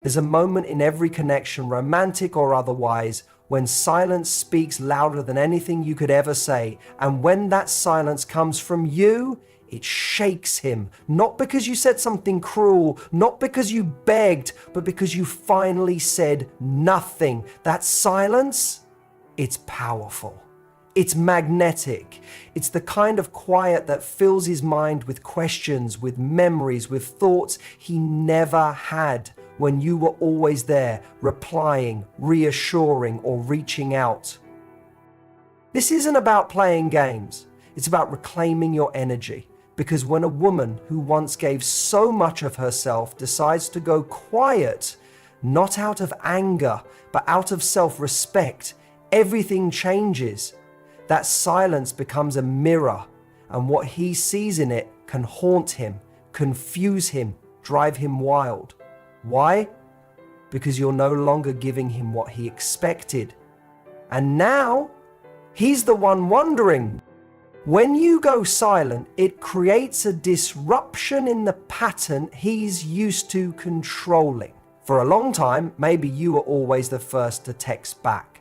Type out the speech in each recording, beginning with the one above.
There's a moment in every connection, romantic or otherwise, when silence speaks louder than anything you could ever say. And when that silence comes from you, it shakes him. Not because you said something cruel, not because you begged, but because you finally said nothing. That silence, it's powerful. It's magnetic. It's the kind of quiet that fills his mind with questions, with memories, with thoughts he never had when you were always there, replying, reassuring, or reaching out. This isn't about playing games. It's about reclaiming your energy. Because when a woman who once gave so much of herself decides to go quiet, not out of anger, but out of self-respect, everything changes. That silence becomes a mirror, and what he sees in it can haunt him, confuse him, drive him wild. Why? Because you're no longer giving him what he expected. And now, he's the one wondering. When you go silent, it creates a disruption in the pattern he's used to controlling. For a long time, maybe you were always the first to text back,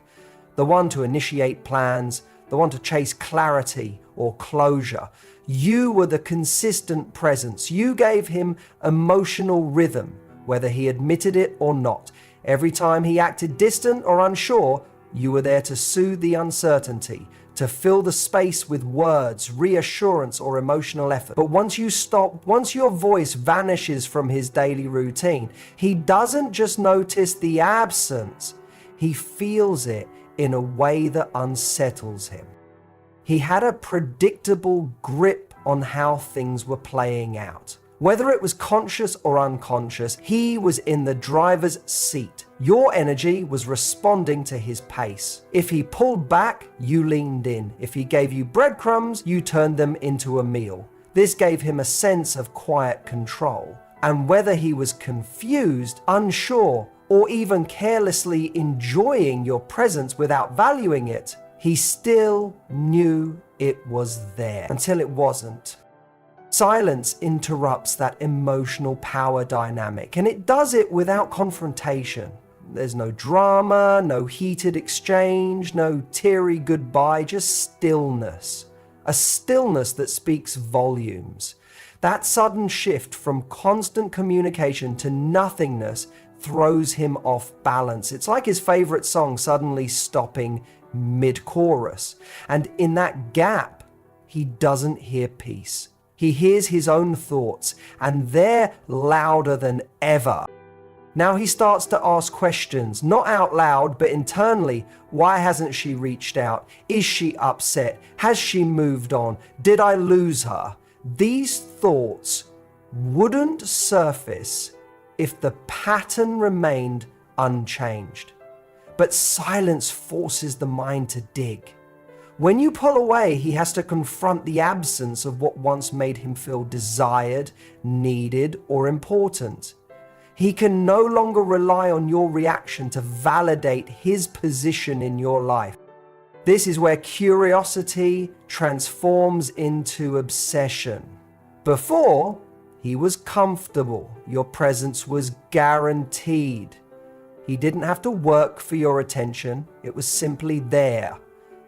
the one to initiate plans, the one to chase clarity or closure. You were the consistent presence. You gave him emotional rhythm, whether he admitted it or not. Every time he acted distant or unsure, you were there to soothe the uncertainty, to fill the space with words, reassurance, or emotional effort. But once you stop, once your voice vanishes from his daily routine, he doesn't just notice the absence, he feels it in a way that unsettles him. He had a predictable grip on how things were playing out. Whether it was conscious or unconscious, he was in the driver's seat. Your energy was responding to his pace. If he pulled back, you leaned in. If he gave you breadcrumbs, you turned them into a meal. This gave him a sense of quiet control. And whether he was confused, unsure, or even carelessly enjoying your presence without valuing it, he still knew it was there until it wasn't. Silence interrupts that emotional power dynamic, and it does it without confrontation. There's no drama, no heated exchange, no teary goodbye, just stillness. A stillness that speaks volumes. That sudden shift from constant communication to nothingness throws him off balance. It's like his favorite song suddenly stopping mid-chorus. And in that gap, he doesn't hear peace. He hears his own thoughts, and they're louder than ever. Now he starts to ask questions, not out loud, but internally. Why hasn't she reached out? Is she upset? Has she moved on? Did I lose her? These thoughts wouldn't surface if the pattern remained unchanged. But silence forces the mind to dig. When you pull away, he has to confront the absence of what once made him feel desired, needed, or important. He can no longer rely on your reaction to validate his position in your life. This is where curiosity transforms into obsession. Before, he was comfortable. Your presence was guaranteed. He didn't have to work for your attention. It was simply there.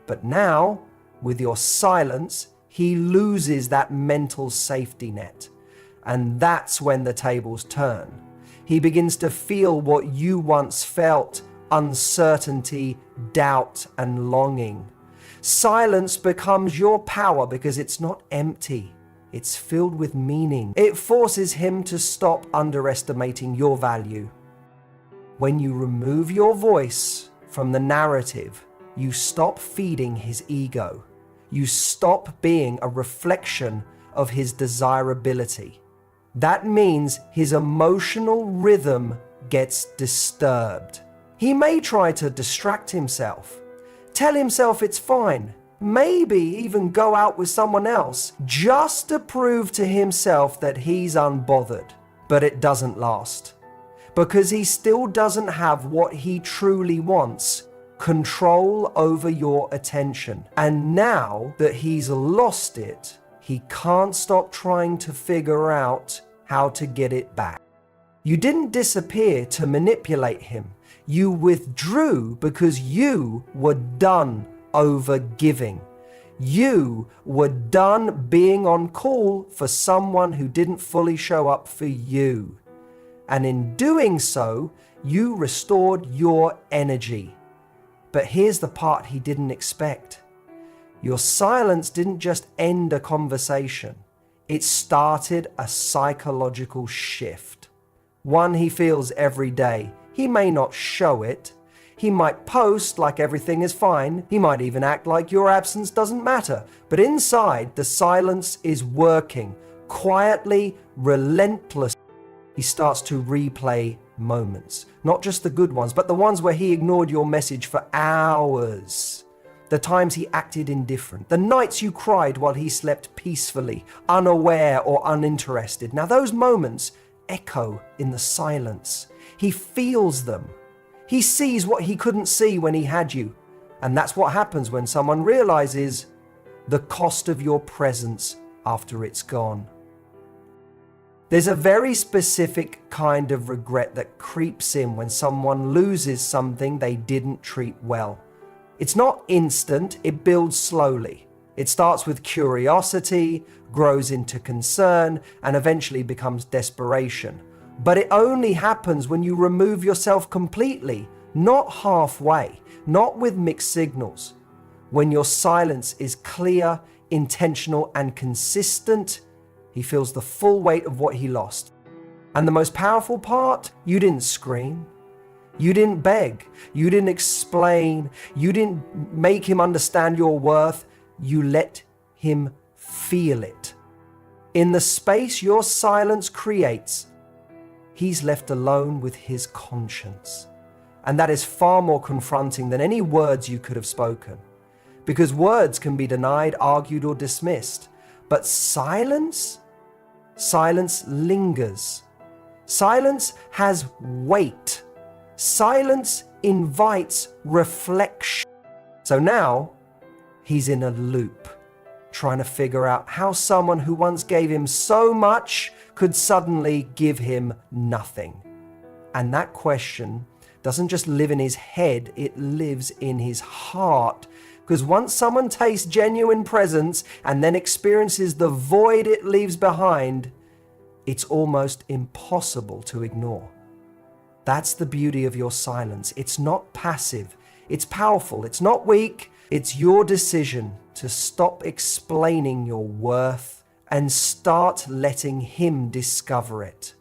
But now, with your silence, he loses that mental safety net. And that's when the tables turn. He begins to feel what you once felt: uncertainty, doubt, and longing. Silence becomes your power because it's not empty. It's filled with meaning. It forces him to stop underestimating your value. When you remove your voice from the narrative, you stop feeding his ego. You stop being a reflection of his desirability. That means his emotional rhythm gets disturbed. He may try to distract himself, tell himself it's fine, maybe even go out with someone else, just to prove to himself that he's unbothered. But it doesn't last, because he still doesn't have what he truly wants: control over your attention. And now that he's lost it, he can't stop trying to figure out how to get it back. You didn't disappear to manipulate him. You withdrew because you were done over giving. You were done being on call for someone who didn't fully show up for you. And in doing so, you restored your energy. But here's the part he didn't expect. Your silence didn't just end a conversation. It started a psychological shift. One he feels every day. He may not show it. He might post like everything is fine. He might even act like your absence doesn't matter. But inside, the silence is working, quietly, relentlessly. He starts to replay moments, not just the good ones, but the ones where he ignored your message for hours. The times he acted indifferent, the nights you cried while he slept peacefully, unaware or uninterested. Now those moments echo in the silence. He feels them. He sees what he couldn't see when he had you. And that's what happens when someone realizes the cost of your presence after it's gone. There's a very specific kind of regret that creeps in when someone loses something they didn't treat well. It's not instant, it builds slowly. It starts with curiosity, grows into concern, and eventually becomes desperation. But it only happens when you remove yourself completely, not halfway, not with mixed signals. When your silence is clear, intentional, and consistent, he feels the full weight of what he lost. And the most powerful part, you didn't scream. You didn't beg. You didn't explain. You didn't make him understand your worth. You let him feel it. In the space your silence creates, he's left alone with his conscience. And that is far more confronting than any words you could have spoken. Because words can be denied, argued, or dismissed. But silence lingers. Silence has weight. Silence invites reflection. So now he's in a loop, trying to figure out how someone who once gave him so much could suddenly give him nothing. And that question doesn't just live in his head, it lives in his heart. Because once someone tastes genuine presence and then experiences the void it leaves behind, it's almost impossible to ignore. That's the beauty of your silence. It's not passive, it's powerful, it's not weak. It's your decision to stop explaining your worth and start letting him discover it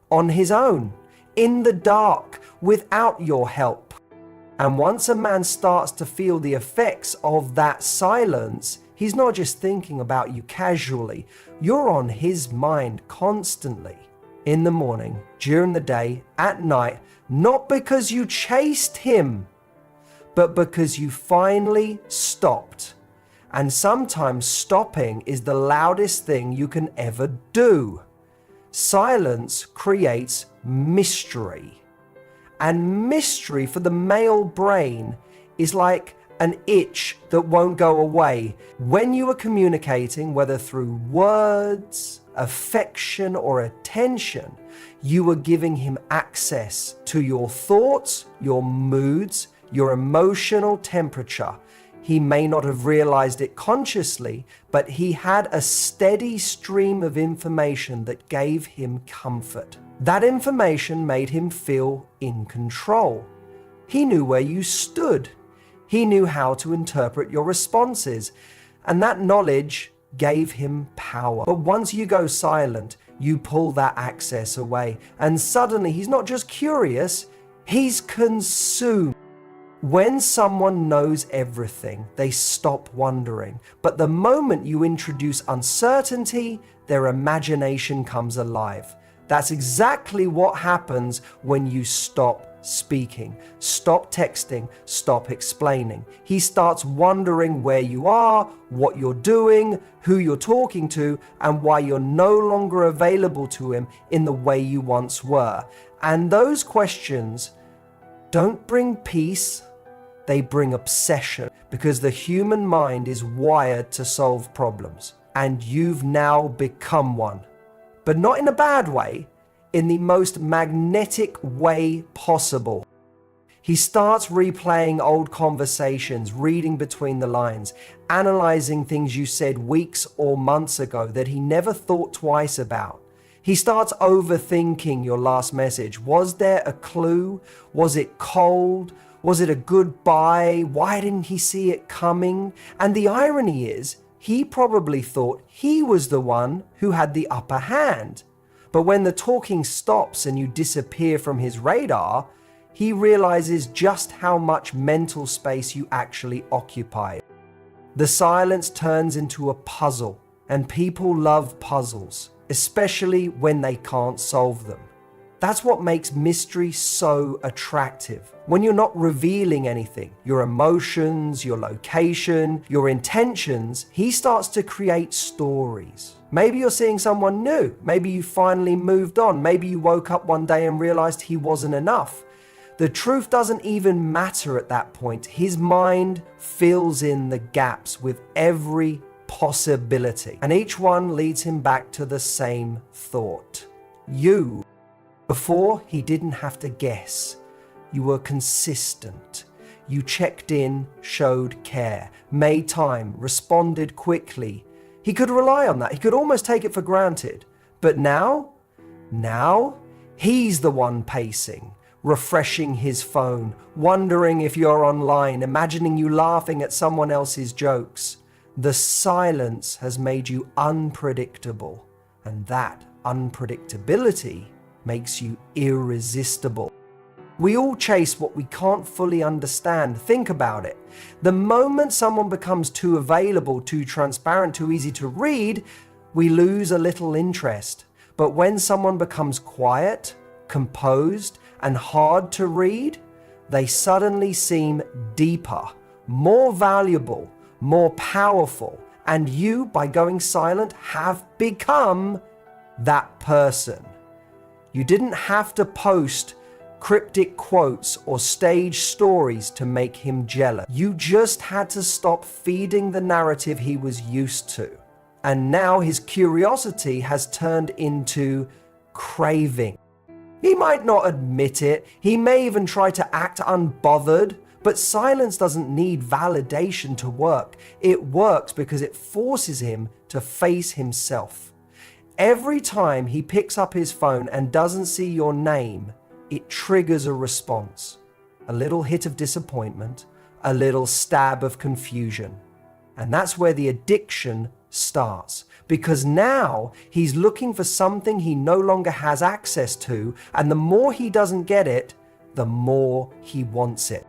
on his own, in the dark, without your help. And once a man starts to feel the effects of that silence, he's not just thinking about you casually, you're on his mind constantly. In the morning, during the day, at night, not because you chased him, but because you finally stopped. And sometimes stopping is the loudest thing you can ever do. Silence creates mystery. And mystery for the male brain is like an itch that won't go away. When you are communicating, whether through words, affection, or attention, you are giving him access to your thoughts, your moods, your emotional temperature. He may not have realized it consciously, but he had a steady stream of information that gave him comfort. That information made him feel in control. He knew where you stood. He knew how to interpret your responses. And that knowledge gave him power. But once you go silent, you pull that access away. And suddenly he's not just curious, he's consumed. When someone knows everything, they stop wondering. But the moment you introduce uncertainty, their imagination comes alive. That's exactly what happens when you stop speaking, stop texting, stop explaining. He starts wondering where you are, what you're doing, who you're talking to, and why you're no longer available to him in the way you once were. And those questions don't bring peace, they bring obsession, because the human mind is wired to solve problems. And you've now become one. But not in a bad way, in the most magnetic way possible. He starts replaying old conversations, reading between the lines, analyzing things you said weeks or months ago that he never thought twice about. He starts overthinking your last message. Was there a clue? Was it cold? Was it a goodbye? Why didn't he see it coming? And the irony is, he probably thought he was the one who had the upper hand. But when the talking stops and you disappear from his radar, he realizes just how much mental space you actually occupy. The silence turns into a puzzle, and people love puzzles, especially when they can't solve them. That's what makes mystery so attractive. When you're not revealing anything, your emotions, your location, your intentions, he starts to create stories. Maybe you're seeing someone new. Maybe you finally moved on. Maybe you woke up one day and realized he wasn't enough. The truth doesn't even matter at that point. His mind fills in the gaps with every possibility, and each one leads him back to the same thought. You. Before, he didn't have to guess. You were consistent. You checked in, showed care, made time, responded quickly. He could rely on that. He could almost take it for granted. But now, he's the one pacing, refreshing his phone, wondering if you're online, imagining you laughing at someone else's jokes. The silence has made you unpredictable, and that unpredictability makes you irresistible. We all chase what we can't fully understand. Think about it. The moment someone becomes too available, too transparent, too easy to read, we lose a little interest. But when someone becomes quiet, composed, and hard to read, they suddenly seem deeper, more valuable, more powerful, and you, by going silent, have become that person. You didn't have to post cryptic quotes or stage stories to make him jealous. You just had to stop feeding the narrative he was used to. And now his curiosity has turned into craving. He might not admit it. He may even try to act unbothered, but silence doesn't need validation to work. It works because it forces him to face himself. Every time he picks up his phone and doesn't see your name, it triggers a response. A little hit of disappointment, a little stab of confusion. And that's where the addiction starts. Because now he's looking for something he no longer has access to, and the more he doesn't get it, the more he wants it.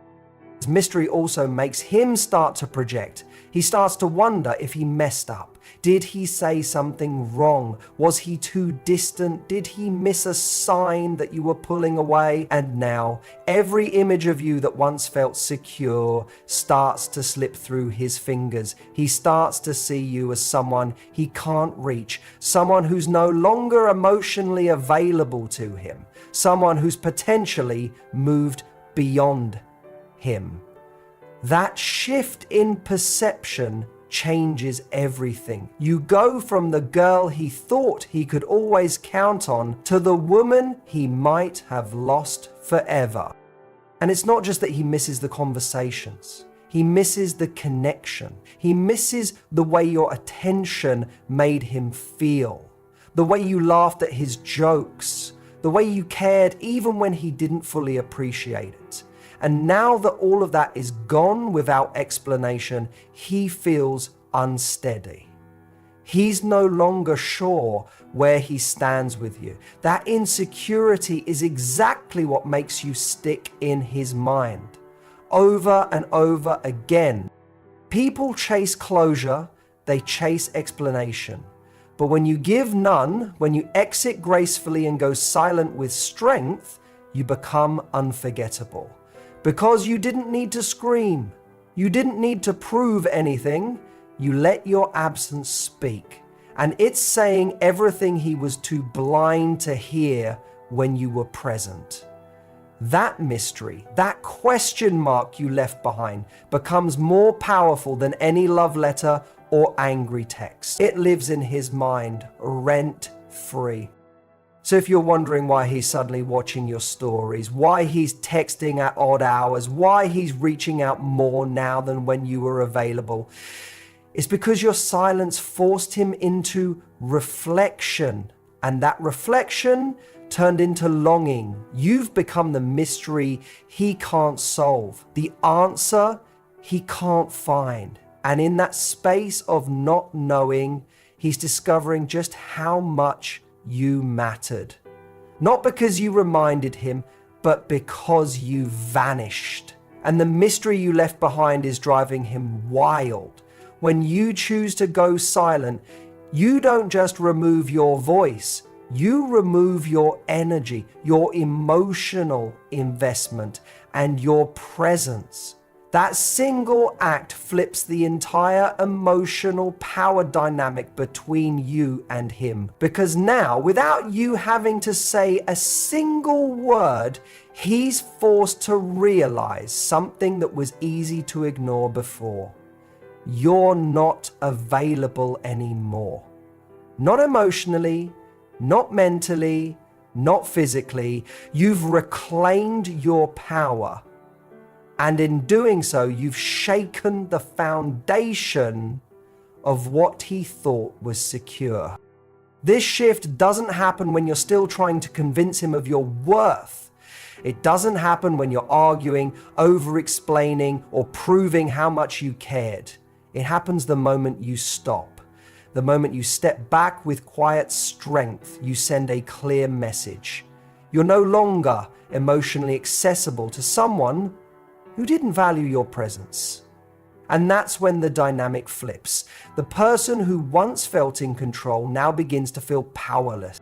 This mystery also makes him start to project. He starts to wonder if he messed up. Did he say something wrong? Was he too distant? Did he miss a sign that you were pulling away? And now, every image of you that once felt secure starts to slip through his fingers. He starts to see you as someone he can't reach, someone who's no longer emotionally available to him, someone who's potentially moved beyond him. That shift in perception changes everything. You go from the girl he thought he could always count on to the woman he might have lost forever. And it's not just that he misses the conversations. He misses the connection. He misses the way your attention made him feel, the way you laughed at his jokes, the way you cared even when he didn't fully appreciate it. And now that all of that is gone without explanation, he feels unsteady. He's no longer sure where he stands with you. That insecurity is exactly what makes you stick in his mind. Over and over again. People chase closure, they chase explanation. But when you give none, when you exit gracefully and go silent with strength, you become unforgettable. Because you didn't need to scream. You didn't need to prove anything. You let your absence speak. And it's saying everything he was too blind to hear when you were present. That mystery, that question mark you left behind, becomes more powerful than any love letter or angry text. It lives in his mind, rent-free. So if you're wondering why he's suddenly watching your stories, why he's texting at odd hours, why he's reaching out more now than when you were available, it's because your silence forced him into reflection. And that reflection turned into longing. You've become the mystery he can't solve, the answer he can't find. And in that space of not knowing, he's discovering just how much you mattered. Not because you reminded him, but because you vanished. And the mystery you left behind is driving him wild. When you choose to go silent, you don't just remove your voice, you remove your energy, your emotional investment, and your presence. That single act flips the entire emotional power dynamic between you and him. Because now, without you having to say a single word, he's forced to realize something that was easy to ignore before. You're not available anymore. Not emotionally, not mentally, not physically. You've reclaimed your power. And in doing so, you've shaken the foundation of what he thought was secure. This shift doesn't happen when you're still trying to convince him of your worth. It doesn't happen when you're arguing, over-explaining, or proving how much you cared. It happens the moment you stop. The moment you step back with quiet strength, you send a clear message. You're no longer emotionally accessible to someone who didn't value your presence. And that's when the dynamic flips. The person who once felt in control now begins to feel powerless.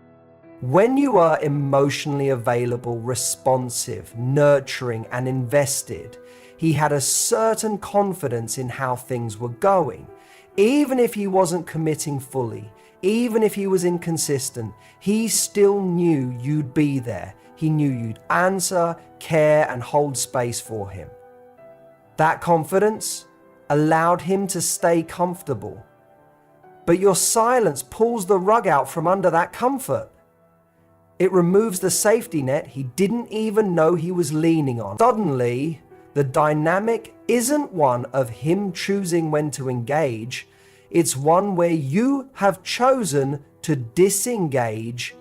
When you are emotionally available, responsive, nurturing, and invested, he had a certain confidence in how things were going. Even if he wasn't committing fully, even if he was inconsistent, he still knew you'd be there. He knew you'd answer, care, and hold space for him. That confidence allowed him to stay comfortable. But your silence pulls the rug out from under that comfort. It removes the safety net he didn't even know he was leaning on. Suddenly, the dynamic isn't one of him choosing when to engage. It's one where you have chosen to disengage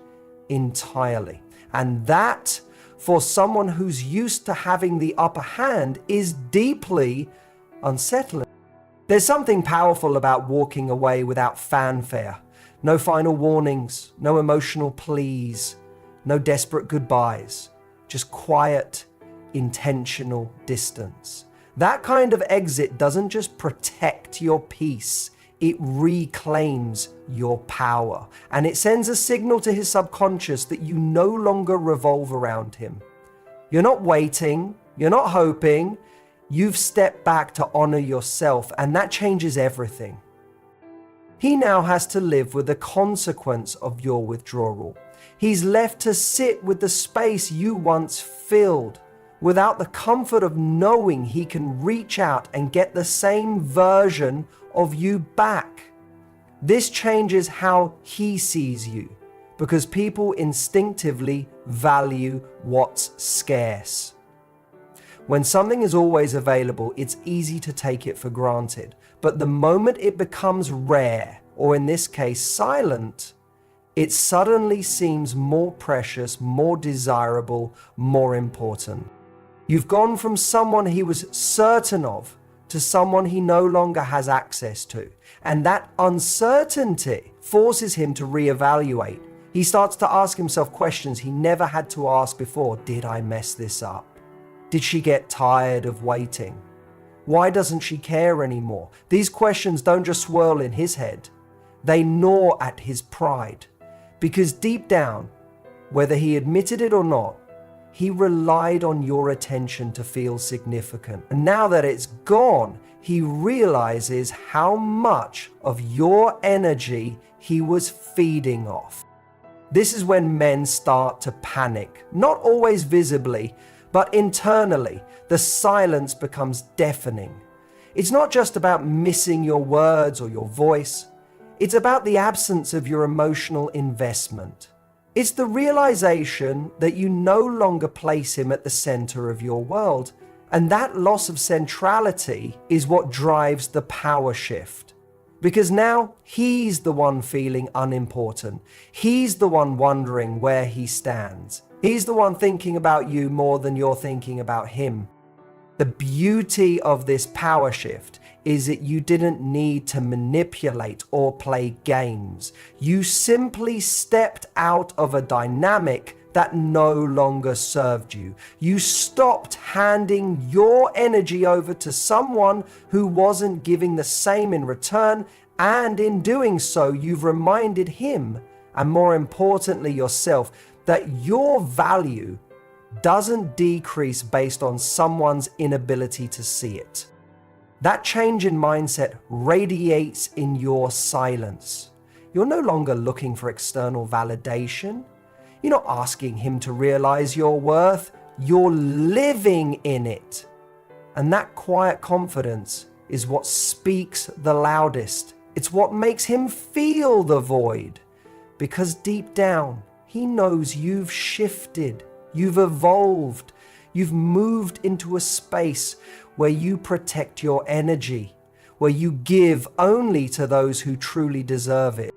entirely. And that, for someone who's used to having the upper hand, is deeply unsettling. There's something powerful about walking away without fanfare. No final warnings, no emotional pleas, no desperate goodbyes. Just quiet, intentional distance. That kind of exit doesn't just protect your peace, it reclaims your power. And it sends a signal to his subconscious that you no longer revolve around him. You're not waiting, you're not hoping, you've stepped back to honor yourself, and that changes everything. He now has to live with the consequence of your withdrawal. He's left to sit with the space you once filled, without the comfort of knowing he can reach out and get the same version of you back. This changes how he sees you, because people instinctively value what's scarce. When something is always available, it's easy to take it for granted. But the moment it becomes rare, or in this case, silent, it suddenly seems more precious, more desirable, more important. You've gone from someone he was certain of to someone he no longer has access to. And that uncertainty forces him to reevaluate. He starts to ask himself questions he never had to ask before. Did I mess this up? Did she get tired of waiting? Why doesn't she care anymore? These questions don't just swirl in his head. They gnaw at his pride. Because deep down, whether he admitted it or not, he relied on your attention to feel significant. And now that it's gone, he realizes how much of your energy he was feeding off. This is when men start to panic, not always visibly, but internally. The silence becomes deafening. It's not just about missing your words or your voice. It's about the absence of your emotional investment. It's the realization that you no longer place him at the center of your world. And that loss of centrality is what drives the power shift. Because now he's the one feeling unimportant. He's the one wondering where he stands. He's the one thinking about you more than you're thinking about him. The beauty of this power shift is that you didn't need to manipulate or play games. You simply stepped out of a dynamic that no longer served you. You stopped handing your energy over to someone who wasn't giving the same in return, and in doing so, you've reminded him, and more importantly yourself, that your value doesn't decrease based on someone's inability to see it. That change in mindset radiates in your silence. You're no longer looking for external validation. You're not asking him to realize your worth. You're living in it. And that quiet confidence is what speaks the loudest. It's what makes him feel the void. Because deep down, he knows you've shifted. You've evolved. You've moved into a space where you protect your energy, where you give only to those who truly deserve it.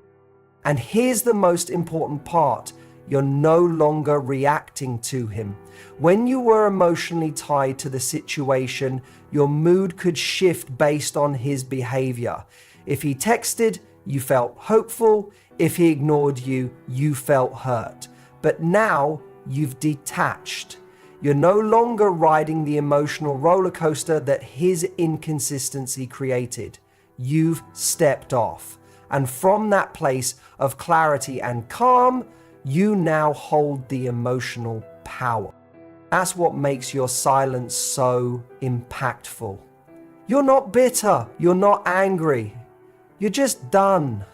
And here's the most important part. You're no longer reacting to him. When you were emotionally tied to the situation, your mood could shift based on his behavior. If he texted, you felt hopeful. If he ignored you, you felt hurt. But now you've detached. You're no longer riding the emotional roller coaster that his inconsistency created. You've stepped off. And from that place of clarity and calm, you now hold the emotional power. That's what makes your silence so impactful. You're not bitter. You're not angry. You're just done.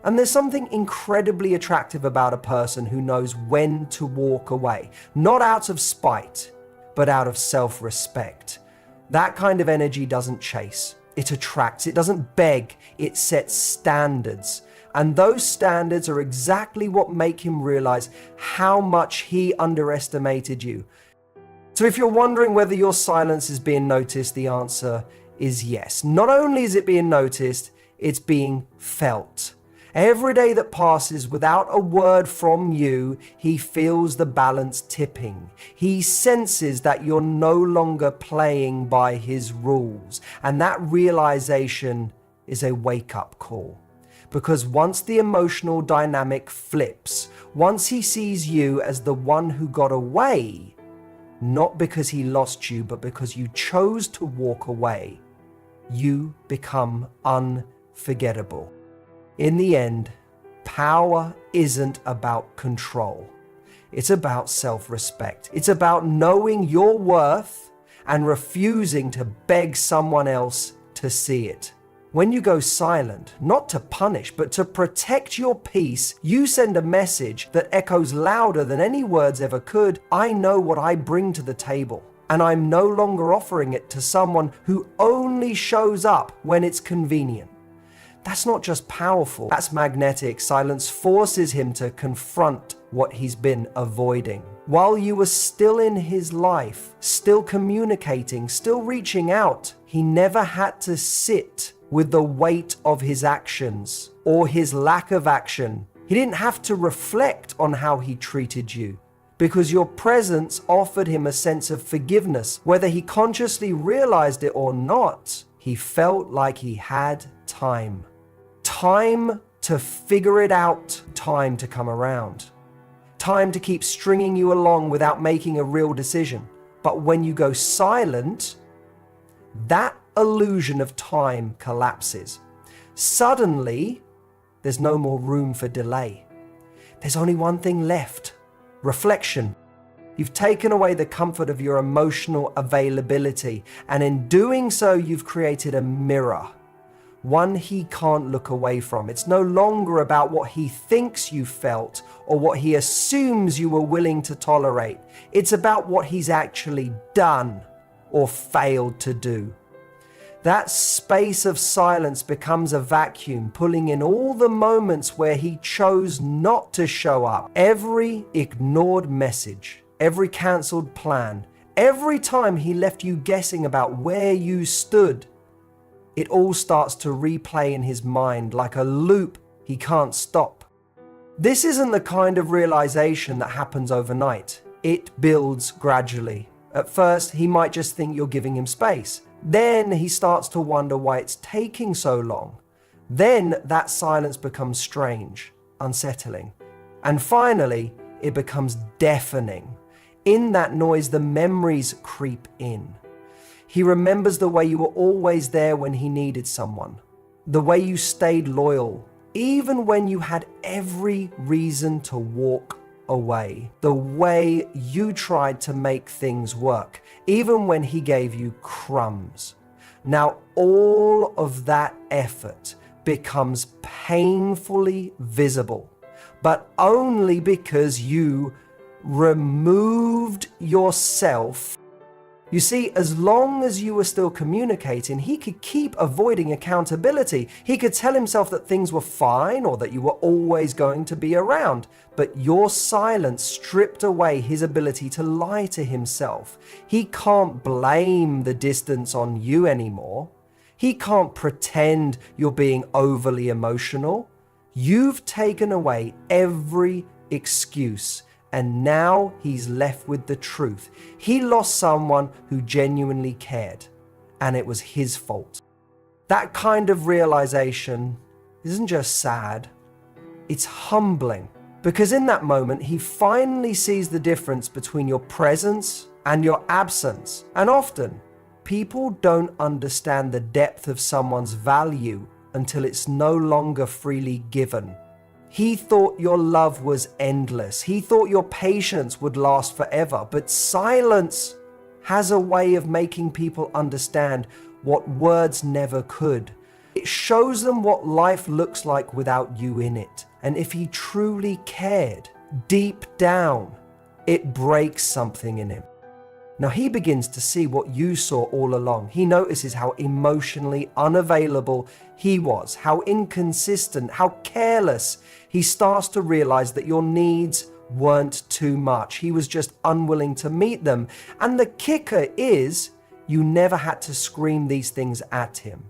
And there's something incredibly attractive about a person who knows when to walk away, not out of spite, but out of self-respect. That kind of energy doesn't chase, it attracts, it doesn't beg, it sets standards. And those standards are exactly what make him realize how much he underestimated you. So if you're wondering whether your silence is being noticed, the answer is yes. Not only is it being noticed, it's being felt. Every day that passes without a word from you, he feels the balance tipping. He senses that you're no longer playing by his rules. And that realization is a wake-up call. Because once the emotional dynamic flips, once he sees you as the one who got away, not because he lost you, but because you chose to walk away, you become unforgettable. In the end, power isn't about control. It's about self-respect. It's about knowing your worth and refusing to beg someone else to see it. When you go silent, not to punish, but to protect your peace, you send a message that echoes louder than any words ever could. I know what I bring to the table, and I'm no longer offering it to someone who only shows up when it's convenient. That's not just powerful, that's magnetic. Silence forces him to confront what he's been avoiding. While you were still in his life, still communicating, still reaching out, he never had to sit with the weight of his actions or his lack of action. He didn't have to reflect on how he treated you, because your presence offered him a sense of forgiveness. Whether he consciously realized it or not, he felt like he had time. Time to figure it out, time to come around. Time to keep stringing you along without making a real decision. But when you go silent, that illusion of time collapses. Suddenly, there's no more room for delay. There's only one thing left: reflection. You've taken away the comfort of your emotional availability, and in doing so, you've created a mirror, one he can't look away from. It's no longer about what he thinks you felt or what he assumes you were willing to tolerate. It's about what he's actually done or failed to do. That space of silence becomes a vacuum, pulling in all the moments where he chose not to show up. Every ignored message, every cancelled plan, every time he left you guessing about where you stood. It all starts to replay in his mind like a loop he can't stop. This isn't the kind of realization that happens overnight. It builds gradually. At first, he might just think you're giving him space. Then he starts to wonder why it's taking so long. Then that silence becomes strange, unsettling. And finally, it becomes deafening. In that noise, the memories creep in. He remembers the way you were always there when he needed someone, the way you stayed loyal, even when you had every reason to walk away, the way you tried to make things work, even when he gave you crumbs. Now, all of that effort becomes painfully visible, but only because you removed yourself. You see, as long as you were still communicating, he could keep avoiding accountability. He could tell himself that things were fine or that you were always going to be around. But your silence stripped away his ability to lie to himself. He can't blame the distance on you anymore. He can't pretend you're being overly emotional. You've taken away every excuse. And now he's left with the truth. He lost someone who genuinely cared, and it was his fault. That kind of realization isn't just sad, it's humbling. Because in that moment, he finally sees the difference between your presence and your absence. And often, people don't understand the depth of someone's value until it's no longer freely given. He thought your love was endless. He thought your patience would last forever. But silence has a way of making people understand what words never could. It shows them what life looks like without you in it. And if he truly cared, deep down, it breaks something in him. Now he begins to see what you saw all along. He notices how emotionally unavailable he was, how inconsistent, how careless. He starts to realize that your needs weren't too much. He was just unwilling to meet them. And the kicker is, you never had to scream these things at him.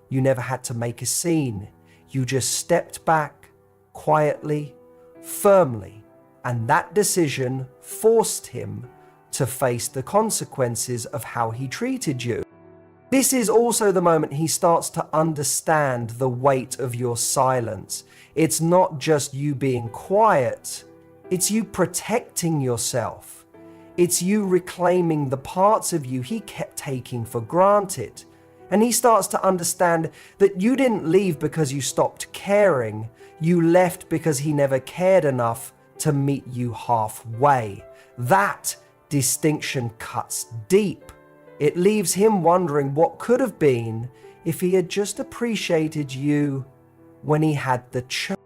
You never had to make a scene. You just stepped back quietly, firmly, and that decision forced him to face the consequences of how he treated you. This is also the moment he starts to understand the weight of your silence. It's not just you being quiet, it's you protecting yourself. It's you reclaiming the parts of you he kept taking for granted. And he starts to understand that you didn't leave because you stopped caring. You left because he never cared enough to meet you halfway. That distinction cuts deep. It leaves him wondering what could have been if he had just appreciated you when he had the chance.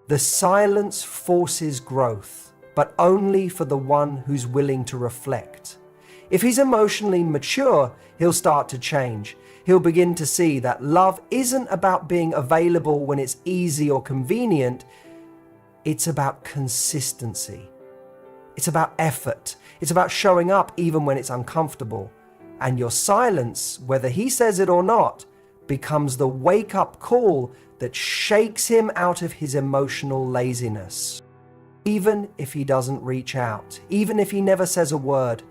The silence forces growth, but only for the one who's willing to reflect. If he's emotionally mature, he'll start to change. He'll begin to see that love isn't about being available when it's easy or convenient. It's about consistency. It's about effort. It's about showing up even when it's uncomfortable. And your silence, whether he says it or not, becomes the wake-up call that shakes him out of his emotional laziness. Even if he doesn't reach out, even if he never says a word,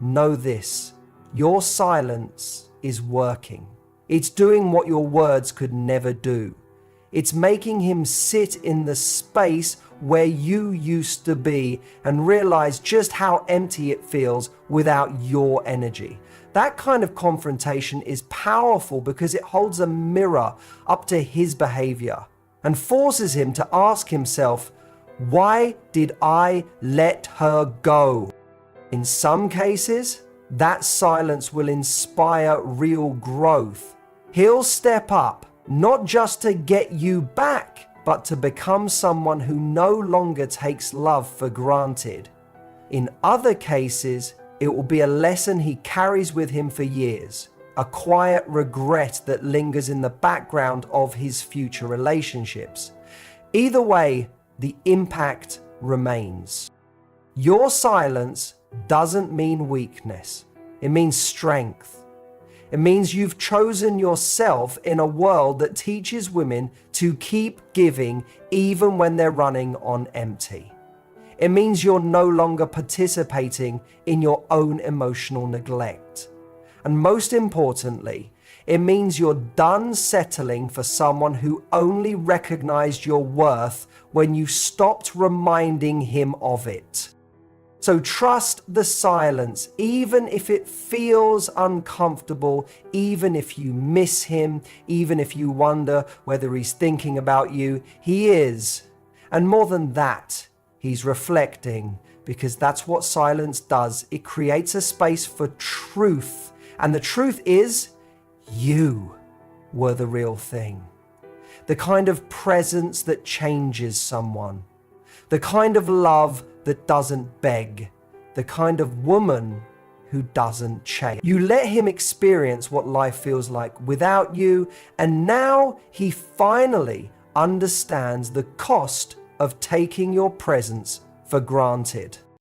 know this: your silence is working. It's doing what your words could never do. It's making him sit in the space where you used to be and realize just how empty it feels without your energy. That kind of confrontation is powerful because it holds a mirror up to his behavior and forces him to ask himself, why did I let her go? In some cases, that silence will inspire real growth. He'll step up, not just to get you back, but to become someone who no longer takes love for granted. In other cases, it will be a lesson he carries with him for years, a quiet regret that lingers in the background of his future relationships. Either way, the impact remains. Your silence doesn't mean weakness. It means strength. It means you've chosen yourself in a world that teaches women to keep giving even when they're running on empty. It means you're no longer participating in your own emotional neglect. And most importantly, it means you're done settling for someone who only recognized your worth when you stopped reminding him of it. So trust the silence, even if it feels uncomfortable, even if you miss him, even if you wonder whether he's thinking about you. He is. And more than that, he's reflecting, because that's what silence does. It creates a space for truth. And the truth is, you were the real thing. The kind of presence that changes someone. The kind of love that doesn't beg. The kind of woman who doesn't change. You let him experience what life feels like without you, and now he finally understands the cost of taking your presence for granted.